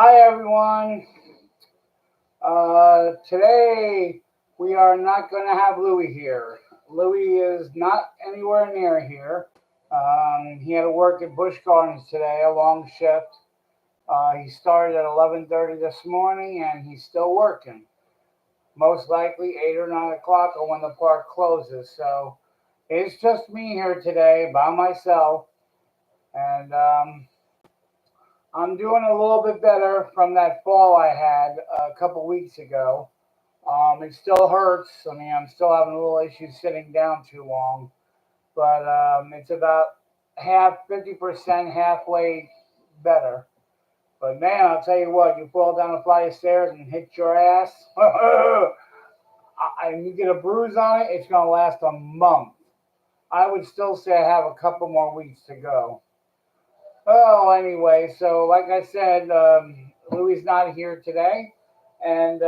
Hi everyone. Today we are not going to have Louie here. Louie is not anywhere near here. He had to work at Busch Gardens today, a long shift. He started at 11:30 this morning and he's still working. Most likely 8 or 9 o'clock or when the park closes. So it's just me here today by myself. And I'm doing a little bit better from that fall I had a couple weeks ago. It still hurts. I mean, I'm still having a little issue sitting down too long, but it's about 50%, halfway better. But man, I'll tell you what, you fall down a flight of stairs and hit your ass, and you get a bruise on it, it's going to last a month. I would still say I have a couple more weeks to go. Well, anyway, so like I said, Louie's not here today, and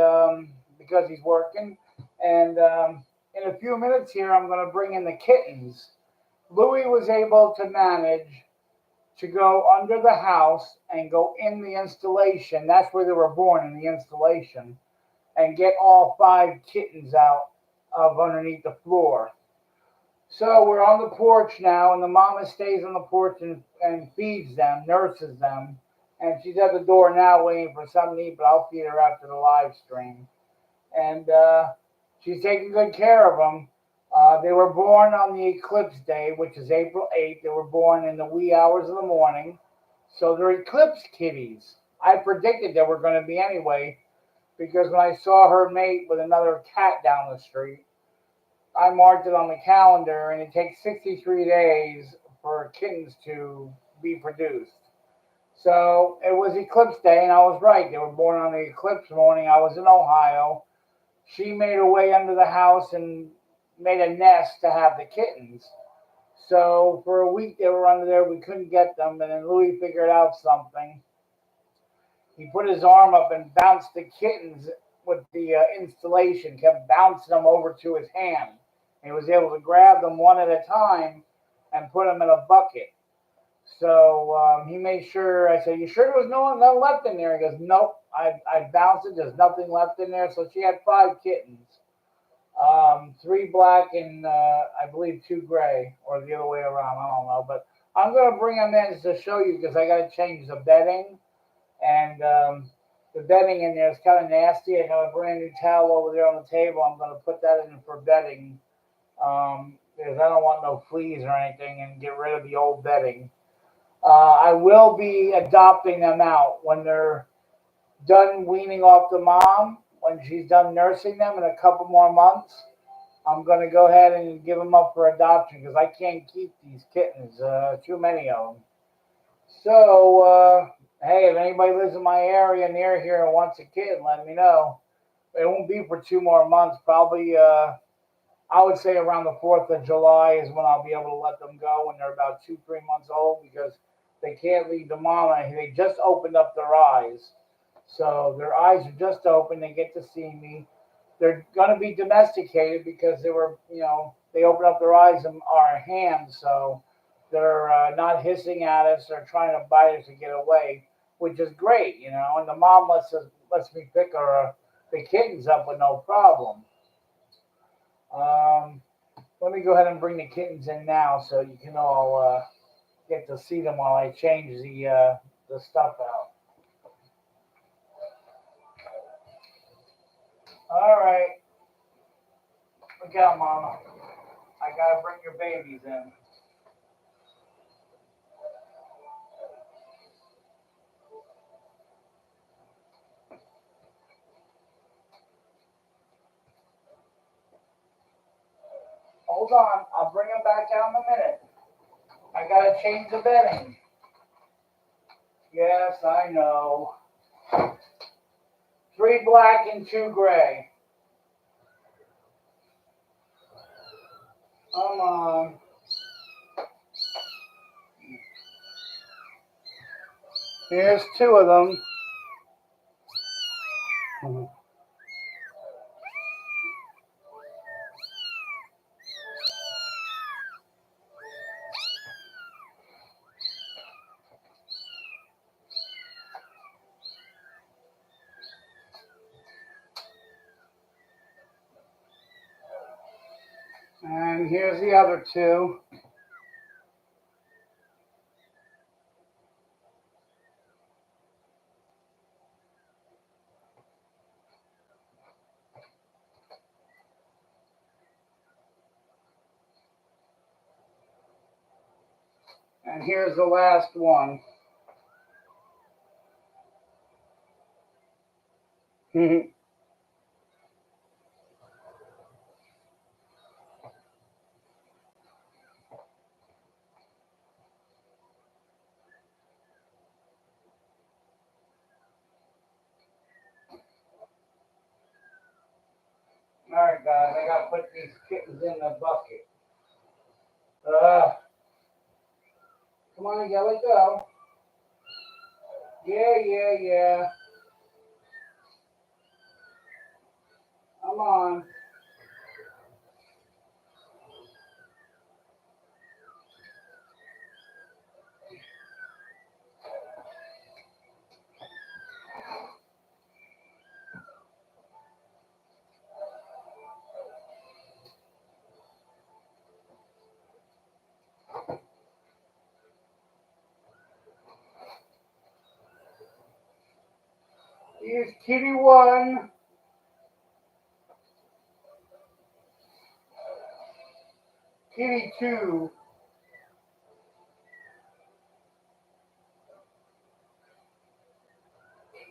because he's working. And in a few minutes here, I'm going to bring in the kittens. Louie was able to manage to go under the house and go in the installation. That's where they were born, in the installation, and get all 5 kittens out of underneath the floor. So we're on the porch now, and the mama stays on the porch and feeds them, nurses them. And she's at the door now waiting for something to eat, but I'll feed her after the live stream. And she's taking good care of them. They were born on the eclipse day, which is April 8th. They were born in the wee hours of the morning. So they're eclipse kitties. I predicted they were going to be anyway, because when I saw her mate with another cat down the street, I marked it on the calendar, and it takes 63 days for kittens to be produced. So it was eclipse day, and I was right. They were born on the eclipse morning. I was in Ohio. She made her way under the house and made a nest to have the kittens. So for a week they were under there. We couldn't get them, and then Louis figured out something. He put his arm up and bounced the kittens with the installation, kept bouncing them over to his hand. He was able to grab them one at a time and put them in a bucket. So he made sure. I said, "You sure there was nothing left in there?" He goes, "Nope. I bounced it. There's nothing left in there." So she had 5 kittens, 3 black and I believe 2 gray, or the other way around. I don't know. But I'm gonna bring them in to show you because I got to change the bedding, and the bedding in there is kind of nasty. I got a brand new towel over there on the table. I'm gonna put that in for bedding. Because I don't want no fleas or anything, and get rid of the old bedding. I will be adopting them out when they're done weaning off the mom, when she's done nursing them in a couple more months. I'm going to go ahead and give them up for adoption because I can't keep these kittens, too many of them. So, hey, if anybody lives in my area near here and wants a kitten, let me know. It won't be for 2 more months, probably. I would say around the 4th of July is when I'll be able to let them go when they're about 2-3 months old, because they can't leave the mama. They just opened up their eyes. So their eyes are just open. They get to see me. They're going to be domesticated because they were, they open up their eyes in our hands. So they're not hissing at us or trying to bite us to get away, which is great, and the mom lets me pick the kittens up with no problem. Let me go ahead and bring the kittens in now so you can all get to see them while I change the stuff out. All right. Look out, Mama. I got to bring your babies in. Hold on. I'll bring them back out in a minute. I got to change the bedding. Yes, I know. 3 black and 2 gray. Come on. Here's 2 of them. And here's the other two. And here's the last one. Alright guys, I gotta put these kittens in the bucket. Come on, you let go. Yeah. Come on. Here's kitty one. Kitty two.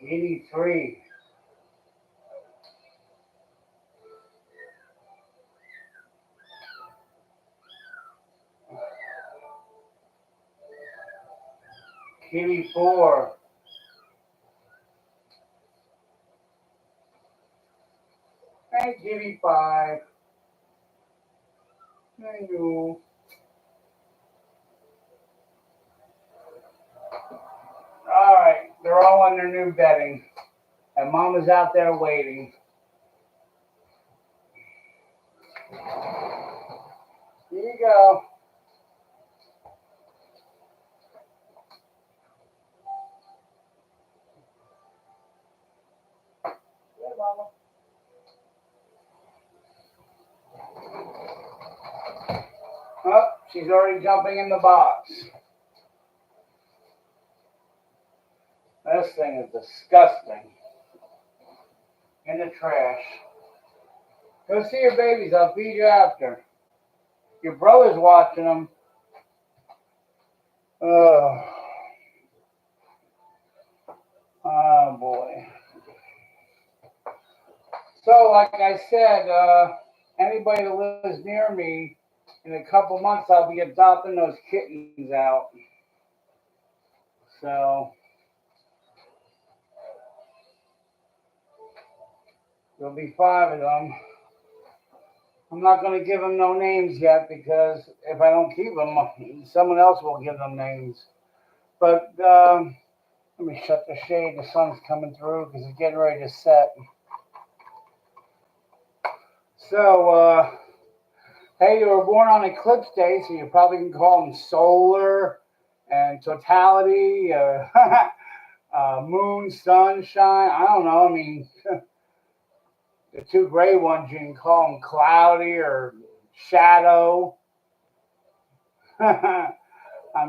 Kitty three. Kitty four. And kitty five. Thank you. Alright, they're all on their new bedding. And Mama's out there waiting. Here you go. Good, Mama. Oh, she's already jumping in the box. This thing is disgusting. In the trash. Go see your babies. I'll feed you after. Your brother's watching them. Oh boy. So, like I said, anybody that lives near me, in a couple months, I'll be adopting those kittens out. So, there'll be 5 of them. I'm not going to give them no names yet because if I don't keep them, someone else will give them names. But let me shut the shade. The sun's coming through because it's getting ready to set. So, hey, you were born on Eclipse Day, so you probably can call them Solar and Totality, Moon, Sunshine. I don't know. I mean, the 2 gray ones, you can call them Cloudy or Shadow. I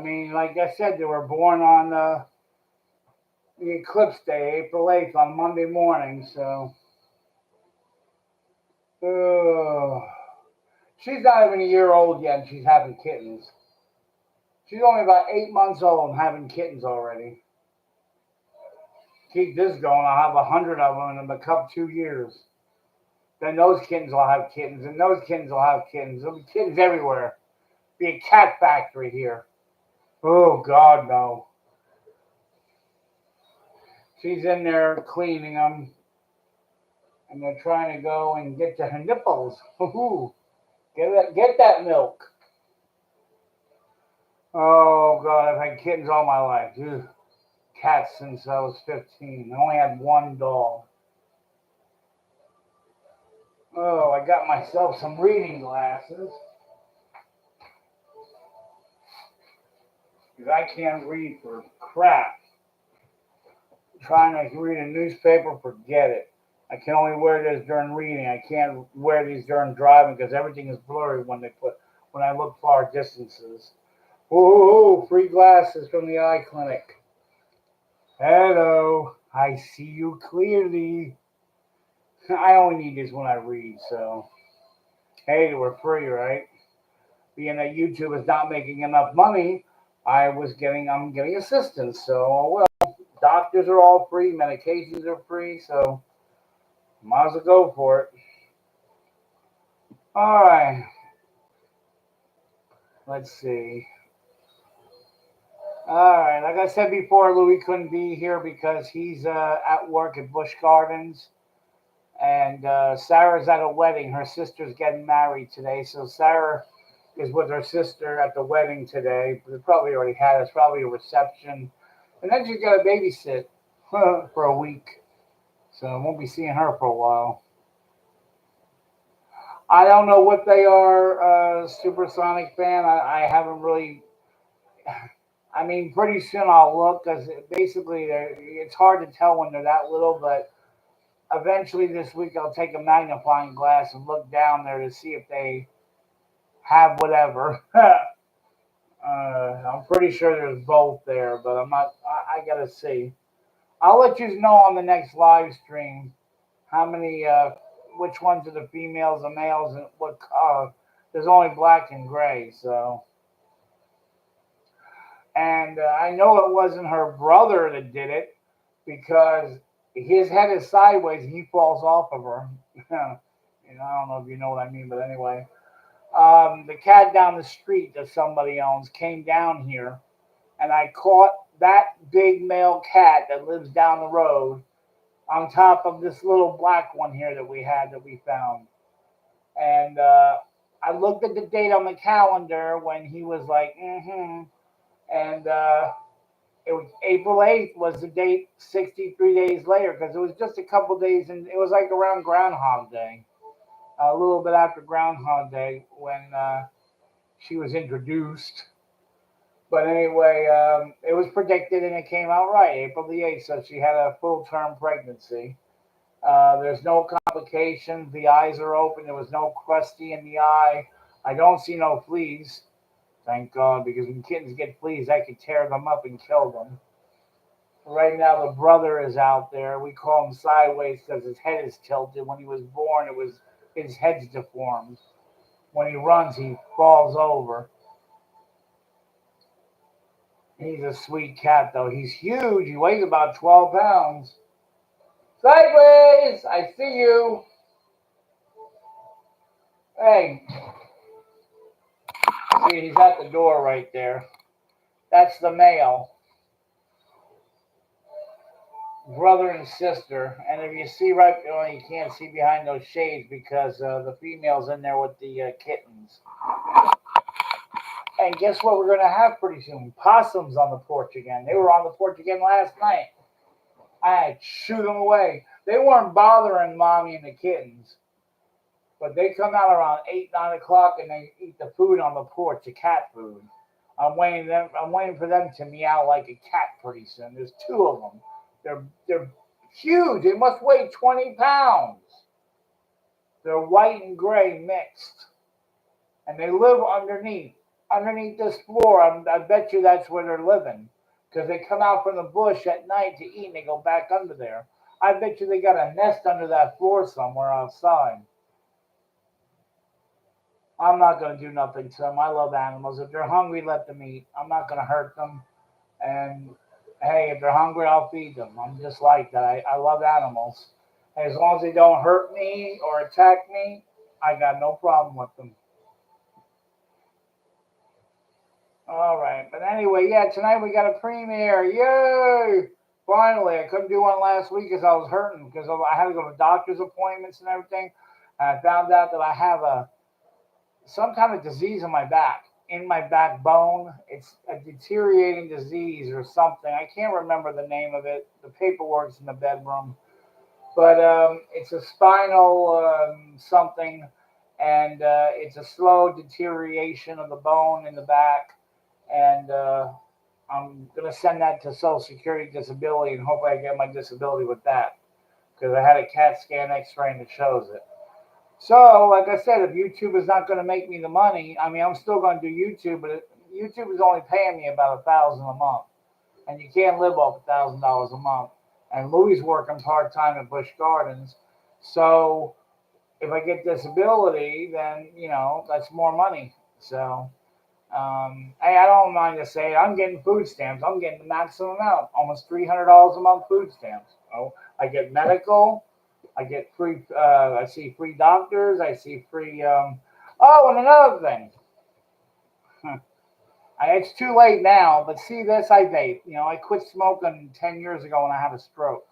mean, like I said, they were born on the Eclipse Day, April 8th, on Monday morning, so. She's not even a year old yet, and she's having kittens. She's only about 8 months old and having kittens already. Keep this going, I'll have 100 of them in about 2 years. Then those kittens will have kittens, and those kittens will have kittens. There'll be kittens everywhere. Be a cat factory here. Oh, God, no. She's in there cleaning them, and they're trying to go and get to her nipples. Ooh, get that milk. Oh, God, I've had kittens all my life. Ugh. Cats since I was 15. I only had 1 dog. Oh, I got myself some reading glasses. Because I can't read for crap. Trying to read a newspaper, forget it. I can only wear this during reading. I can't wear these during driving because everything is blurry when I look far distances. Whoa, free glasses from the eye clinic. Hello, I see you clearly. I only need this when I read, so hey, we're free, right? Being that YouTube is not making enough money, I'm getting assistance. So well, doctors are all free, medications are free, so might as well go for it. All right, let's see. All right, like I said before, Louis couldn't be here because he's at work at Busch Gardens, and Sarah's at a wedding. Her sister's getting married today, so Sarah is with her sister at the wedding today. They probably already had. It's probably a reception, and then she's got to babysit for a week, so I won't be seeing her for a while. I don't know what they are, Supersonic fan. I haven't really. I mean, pretty soon I'll look because basically it's hard to tell when they're that little, but eventually this week I'll take a magnifying glass and look down there to see if they have whatever. I'm pretty sure there's both there, but I'm not. I gotta see. I'll let you know on the next live stream how many, which ones are the females, the males, and what color. There's only black and gray, so. And I know it wasn't her brother that did it because his head is sideways and he falls off of her. I don't know if you know what I mean, but anyway. The cat down the street that somebody owns came down here, and I caught that big male cat that lives down the road on top of this little black one here that we found. And I looked at the date on the calendar when he was like, and it was April 8th was the date 63 days later because it was just a couple days, and it was like around Groundhog Day, a little bit after Groundhog Day when she was introduced. But anyway, it was predicted and it came out right, April the 8th. So she had a full term pregnancy. There's no complications. The eyes are open. There was no crusty in the eye. I don't see no fleas. Thank God, because when kittens get fleas, that could tear them up and kill them. Right now, the brother is out there. We call him sideways because his head is tilted. When he was born, it was his head's deformed. When he runs, he falls over. He's a sweet cat, though. He's huge. He weighs about 12 pounds. Sideways! I see you. Hey, see, he's at the door right there. That's the male. Brother and sister. And if you see right, well, you can't see behind those shades because the female's in there with the kittens. And guess what we're going to have pretty soon? Possums on the porch again. They were on the porch again last night. I shoot them away. They weren't bothering mommy and the kittens, but they come out around 8, 9 o'clock and they eat the food on the porch, the cat food. I'm waiting for them to meow like a cat pretty soon. There's two of them. They're huge. They must weigh 20 pounds. They're white and gray mixed, and they live underneath this floor. I bet you that's where they're living because they come out from the bush at night to eat and they go back under there. I bet you they got a nest under that floor somewhere outside. I'm not going to do nothing to them. I love animals. If they're hungry, let them eat. I'm not going to hurt them. And hey, if they're hungry, I'll feed them. I'm just like that. I love animals. And as long as they don't hurt me or attack me, I got no problem with them. All right. But anyway, yeah, tonight we got a premiere. Yay! Finally, I couldn't do one last week because I was hurting because I had to go to doctor's appointments and everything. And I found out that I have some kind of disease in my backbone. It's a deteriorating disease or something. I can't remember the name of it. The paperwork's in the bedroom. But it's a spinal something, and it's a slow deterioration of the bone in the back. And I'm going to send that to Social Security Disability and hopefully I get my disability with that. because I had a CAT scan X-ray that shows it. So, like I said, if YouTube is not going to make me the money, I mean, I'm still going to do YouTube, but YouTube is only paying me about $1,000 a month, and you can't live off $1,000 a month. And Louis working part time at Busch Gardens, so if I get disability, then that's more money. So I don't mind to say I'm getting food stamps. I'm getting the maximum amount, almost $300 a month food stamps. Oh, I get medical. I get free. I see free doctors. I see free. Oh, and another thing. It's too late now, but see this, I vape. I quit smoking 10 years ago when I had a stroke.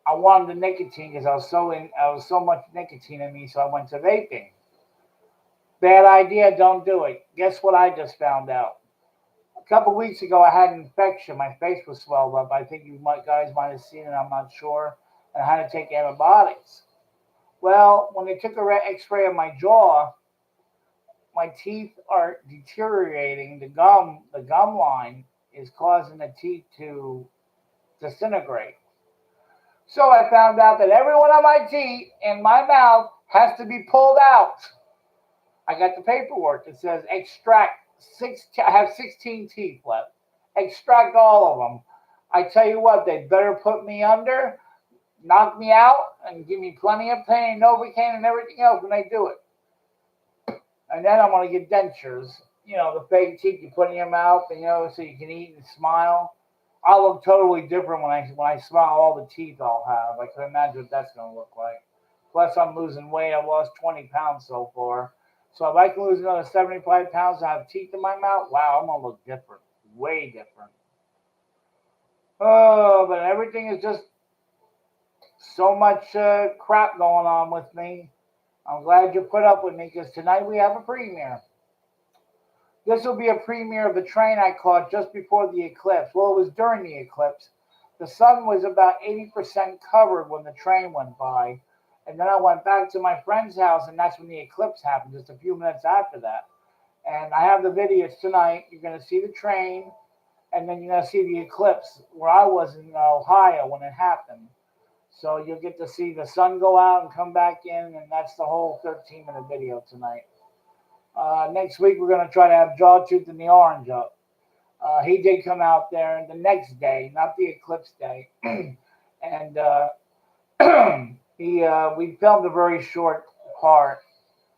I wanted the nicotine because I was so much nicotine in me, so I went to vaping. Bad idea, don't do it. Guess what I just found out? A couple weeks ago, I had an infection. My face was swelled up. I think guys might have seen it. I'm not sure. And I had to take antibiotics. Well, when they took an X-ray of my jaw, my teeth are deteriorating. The gum line is causing the teeth to disintegrate. So I found out that every one of my teeth in my mouth has to be pulled out. I got the paperwork that says extract I have 16 teeth left. Extract all of them. I tell you what, they better put me under, knock me out, and give me plenty of pain, Novocaine, and everything else when they do it. And then I'm going to get dentures. The fake teeth you put in your mouth, so you can eat and smile. I'll look totally different when I smile all the teeth I'll have. I can imagine what that's going to look like. Plus, I'm losing weight. I've lost 20 pounds so far. So if I can lose another 75 pounds and have teeth in my mouth, wow, I'm going to look different. Way different. Oh, but everything is just so much crap going on with me. I'm glad you put up with me because tonight we have a premiere. This will be a premiere of the train I caught just before the eclipse. Well, it was during the eclipse. The sun was about 80% covered when the train went by. And then I went back to my friend's house, and that's when the eclipse happened, just a few minutes after that. And I have the videos tonight. You're going to see the train, and then you're going to see the eclipse where I was in Ohio when it happened. So you'll get to see the sun go out and come back in, and that's the whole 13-minute video tonight. Next week, we're going to try to have Jawtooth and the Orange up. He did come out there the next day, not the eclipse day. And we filmed a very short part.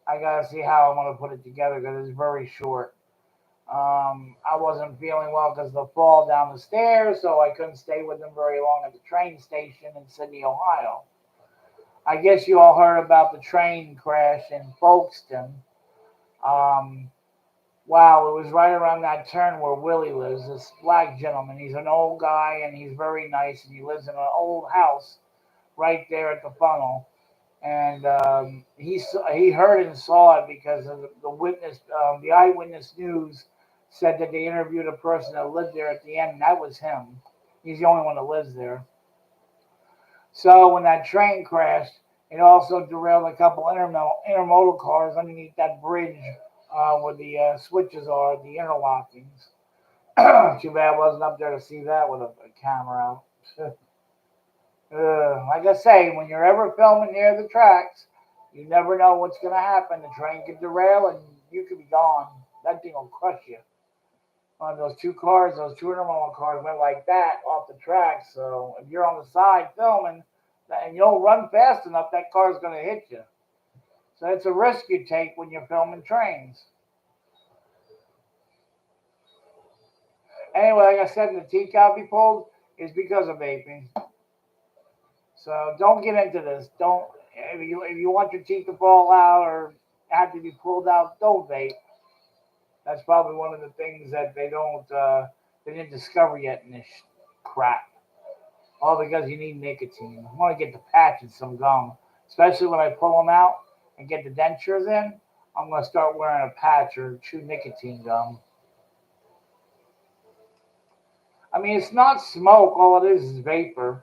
I got to see how I'm going to put it together because it's very short. I wasn't feeling well because of the fall down the stairs, so I couldn't stay with him very long at the train station in Sydney, Ohio. I guess you all heard about the train crash in Folkestone. Wow, it was right around that turn where Willie lives, this black gentleman. He's an old guy, and he's very nice, and he lives in an old house right there at the funnel. And he heard and saw it because of the witness, the eyewitness news said that they interviewed a person that lived there at the end, and that was him. He's the only one that lives there. So when that train crashed, it also derailed a couple intermodal cars underneath that bridge where the switches are, the interlockings. Too bad I wasn't up there to see that with a camera out. Like I say, when you're ever filming near the tracks, you never know what's going to happen. The train could derail and you could be gone. That thing will crush you. Those two intermodal cars went like that off the track. So if you're on the side filming and you don't run fast enough, that car's going to hit you. So it's a risk you take when you're filming trains. Anyway, like I said, the teeth got to be pulled is because of vaping. So don't get into this. Don't if you want your teeth to fall out or have to be pulled out, don't vape. That's probably one of the things that they didn't discover yet in this crap. All because you need nicotine. I want to get the patch and some gum, especially when I pull them out and get the dentures in. I'm going to start wearing a patch or chew nicotine gum. I mean, it's not smoke. All it is vapor.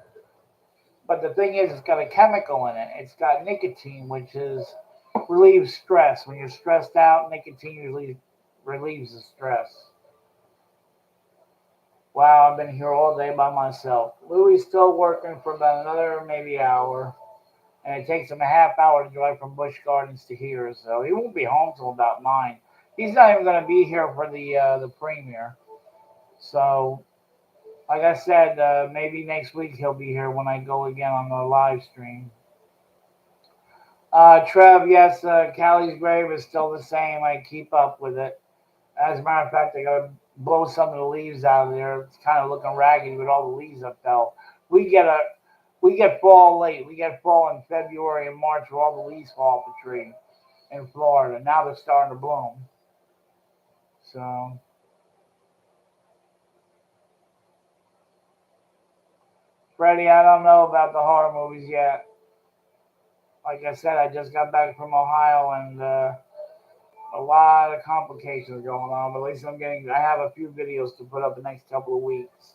But the thing is, it's got a chemical in it. It's got nicotine, which relieves stress. When you're stressed out, nicotine usually relieves the stress. Wow, I've been here all day by myself. Louis still working for about another maybe hour, and it takes him a half hour to drive from Busch Gardens to here, so he won't be home till about 9. He's not even going to be here for the premiere. So, like I said, maybe next week he'll be here when I go again on the live stream. Trev, yes, Callie's grave is still the same. I keep up with it. As a matter of fact, I gotta blow some of the leaves out of there. It's kind of looking raggedy with all the leaves that fell. We get a we get fall late. We get fall in February and March where all the leaves fall off the tree in Florida. Now they're starting to bloom. So, Freddie, I don't know about the horror movies yet. Like I said, I just got back from Ohio and a lot of complications going on. But at least I have a few videos to put up the next couple of weeks.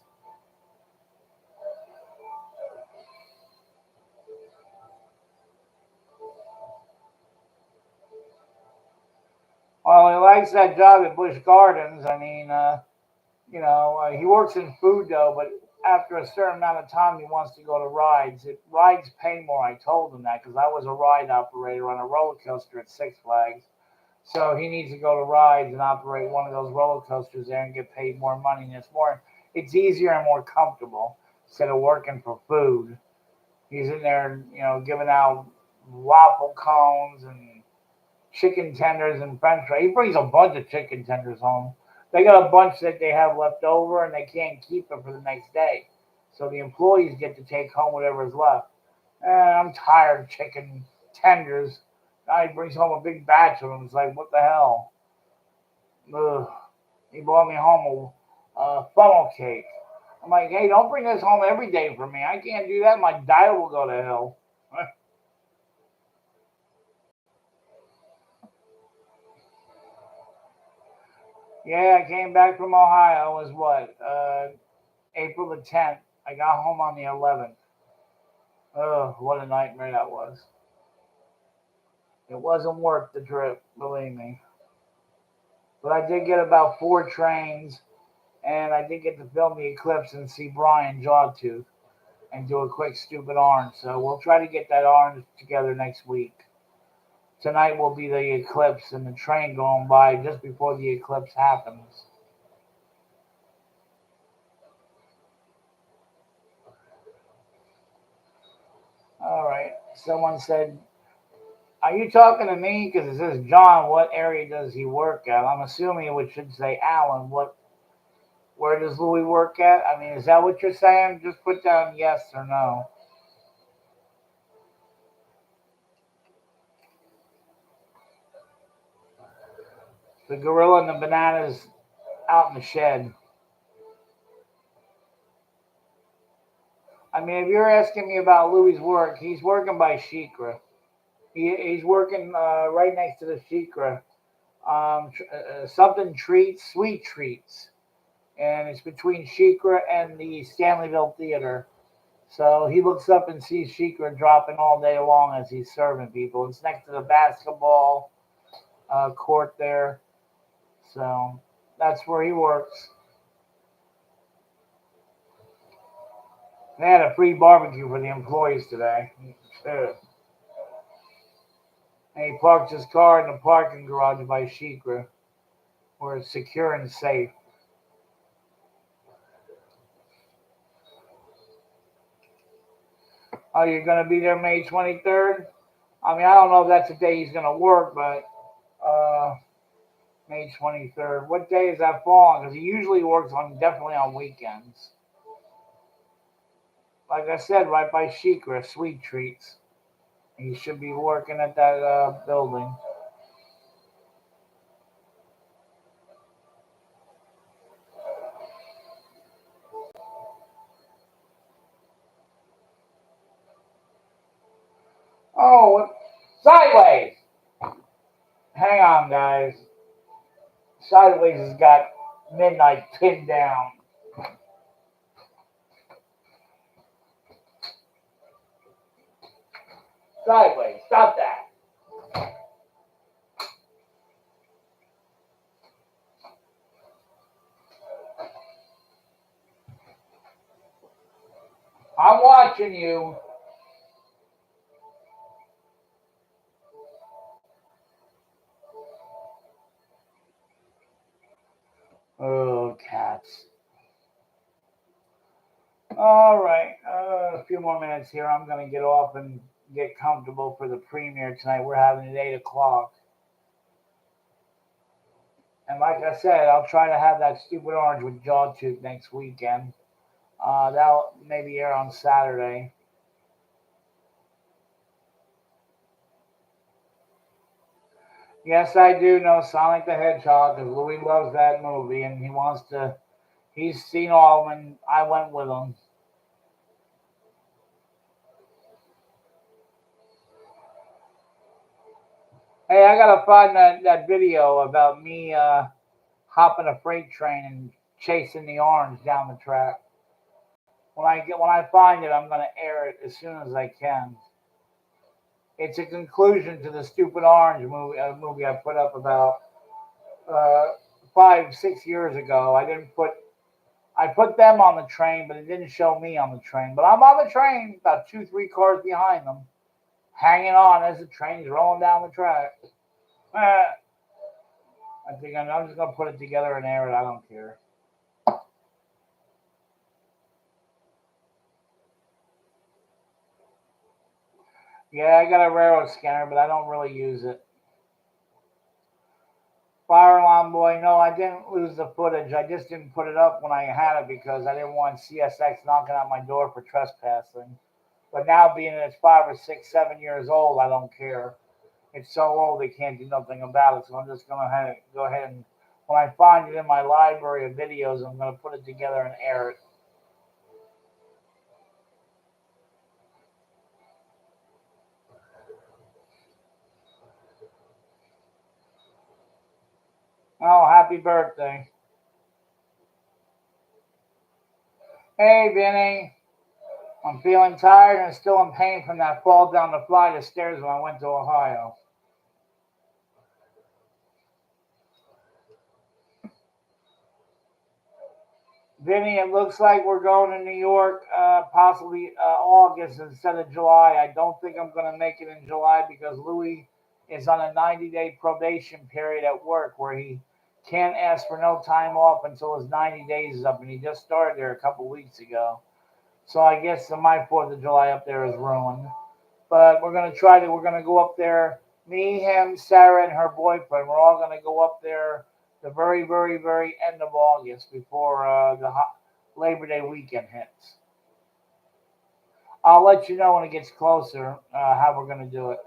Well, he likes that job at Busch Gardens. I mean, he works in food though, but after a certain amount of time, he wants to go to rides. Rides pay more. I told him that because I was a ride operator on a roller coaster at Six Flags. So he needs to go to rides and operate one of those roller coasters there and get paid more money. And it's easier and more comfortable instead of working for food. He's in there, giving out waffle cones and chicken tenders and french fries. He brings a bunch of chicken tenders home. They got a bunch that they have left over and they can't keep it for the next day. So the employees get to take home whatever is left. I'm tired of chicken tenders. Now he brings home a big batch of them. It's like, what the hell? Ugh. He brought me home a funnel cake. I'm like, hey, don't bring this home every day for me. I can't do that. My diet will go to hell. Yeah, I came back from Ohio. It was what? April the 10th. I got home on the 11th. Oh, what a nightmare that was. It wasn't worth the trip, believe me. But I did get about 4 trains, and I did get to film the eclipse and see Brian Jawtooth and do a quick stupid orange. So we'll try to get that orange together next week. Tonight will be the eclipse and the train going by just before the eclipse happens. All right. Someone said, "Are you talking to me?" Because it says John. What area does he work at? I'm assuming it should say Alan. Where does Louis work at? I mean, is that what you're saying? Just put down yes or no. The gorilla and the bananas out in the shed. I mean, if you're asking me about Louis' work, he's working by Shikra. He's working right next to the Shikra. Something treats, sweet treats. And it's between Shikra and the Stanleyville Theater. So he looks up and sees Shikra dropping all day long as he's serving people. It's next to the basketball court there. So that's where he works. They had a free barbecue for the employees today. And he parked his car in the parking garage by Shikra, where it's secure and safe. Oh, you're going to be there May 23rd? I mean, I don't know if that's the day he's going to work, but May 23rd. What day is that falling? Because he usually works definitely on weekends. Like I said, right by Shikra, Sweet Treats. He should be working at that building. Oh, Sideways! Hang on, guys. Sideways has got midnight pinned down. Sideways, stop that. I'm watching you. Oh, cats. All right. A few more minutes here. I'm going to get off and get comfortable for the premiere tonight. We're having it at 8 o'clock. And like I said, I'll try to have that stupid orange with Jawtooth next weekend. That'll maybe air on Saturday. Yes, I do know Sonic the Hedgehog because Louis loves that movie and he wants to. He's seen all of them, and I went with him. Hey, I gotta find that video about me hopping a freight train and chasing the orange down the track. When I find it, I'm gonna air it as soon as I can. It's a conclusion to the stupid orange movie I put up about uh, 5 6 years ago. I put them on the train, but it didn't show me on the train. But I'm on the train, about 2 3 cars behind them, hanging on as the train's rolling down the track. I think I'm just gonna put it together and air it. I don't care. Yeah, I got a railroad scanner, but I don't really use it. Fire alarm boy, no, I didn't lose the footage. I just didn't put it up when I had it because I didn't want CSX knocking at my door for trespassing. But now, being that it's 5 or 6 7 years old, I don't care. It's so old they can't do nothing about it. So I'm just gonna go ahead and when I find it in my library of videos, I'm gonna put it together and air it. Oh, happy birthday! Hey, Vinny. I'm feeling tired and still in pain from that fall down the flight of stairs when I went to Ohio. Vinny, it looks like we're going to New York, possibly August instead of July. I don't think I'm going to make it in July because Louis is on a 90-day probation period at work where he can't ask for no time off until his 90 days is up, and he just started there a couple weeks ago. So I guess my 4th of July up there is ruined. But we're gonna go up there. Me, him, Sarah, and her boyfriend. We're all gonna go up there the very, very, very end of August before Labor Day weekend hits. I'll let you know when it gets closer how we're gonna do it.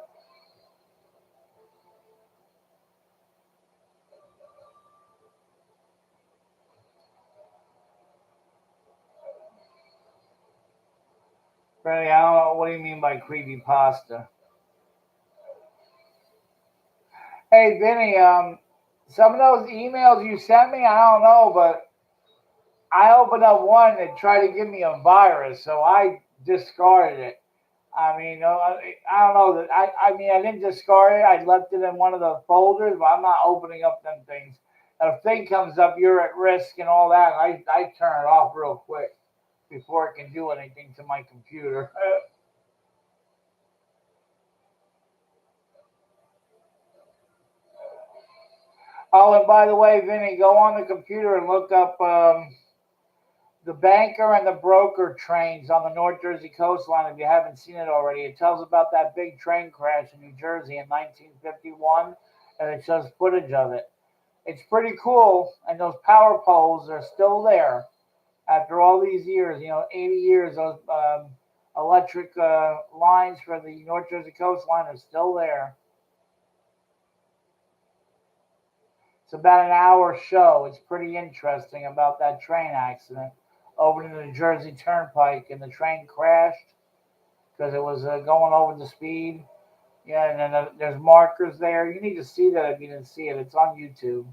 Really, I don't know what do you mean by creepy pasta. Hey, Vinny, some of those emails you sent me, I don't know, but I opened up one that tried to give me a virus, so I discarded it. I mean, I don't know that. I mean, I didn't discard it. I left it in one of the folders, but I'm not opening up them things. And if thing comes up, you're at risk and all that. I turn it off real quick before it can do anything to my computer. Oh, and by the way, Vinny, go on the computer and look up the banker and the broker trains on the North Jersey coastline. If you haven't seen it already, it tells about that big train crash in New Jersey in 1951, and it shows footage of it. It's pretty cool, and those power poles are still there after all these years. 80 years. Those electric lines for the North Jersey coastline are still there. It's about an hour show. It's pretty interesting about that train accident over the New Jersey Turnpike, and the train crashed because it was going over the speed. Yeah, and then there's markers there. You need to see that if you didn't see it. It's on YouTube.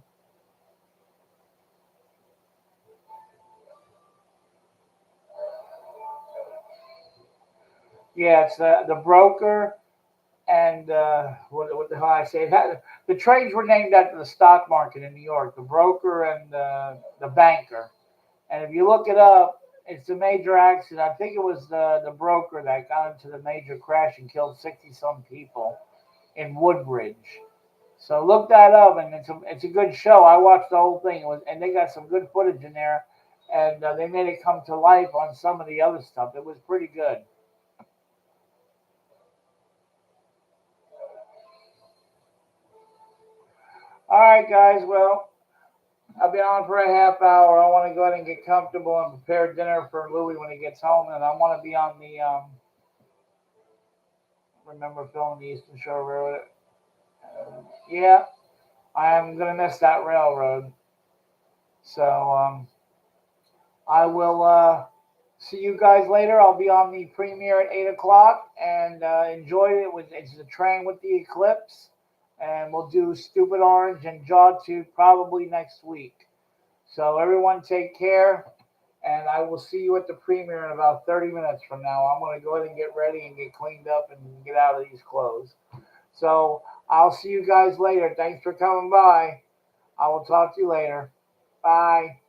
Yeah, it's the broker and what the hell I say? The trades were named after the stock market in New York. The broker and the banker. And if you look it up, It's a major accident. I think it was the broker that got into the major crash and killed 60 some people in Woodbridge. So look that up, and it's a good show. I watched the whole thing. It was, and they got some good footage in there, and they made it come to life on some of the other stuff. It was pretty good. All right, guys. Well, I've been on for a half hour. I want to go ahead and get comfortable and prepare dinner for Louis when he gets home, and I want to be on the remember filming the Eastern Shore Railroad. Yeah, I am gonna miss that railroad. So I will see you guys later. I'll be on the premiere at 8 o'clock, and enjoy it. It's the train with the eclipse, and we'll do Stupid Orange and Jawtooth probably next week. So everyone, take care, and I will see you at the premiere in about 30 minutes from now. I'm gonna go ahead and get ready and get cleaned up and get out of these clothes. So I'll see you guys later. Thanks for coming by. I will talk to you later. Bye.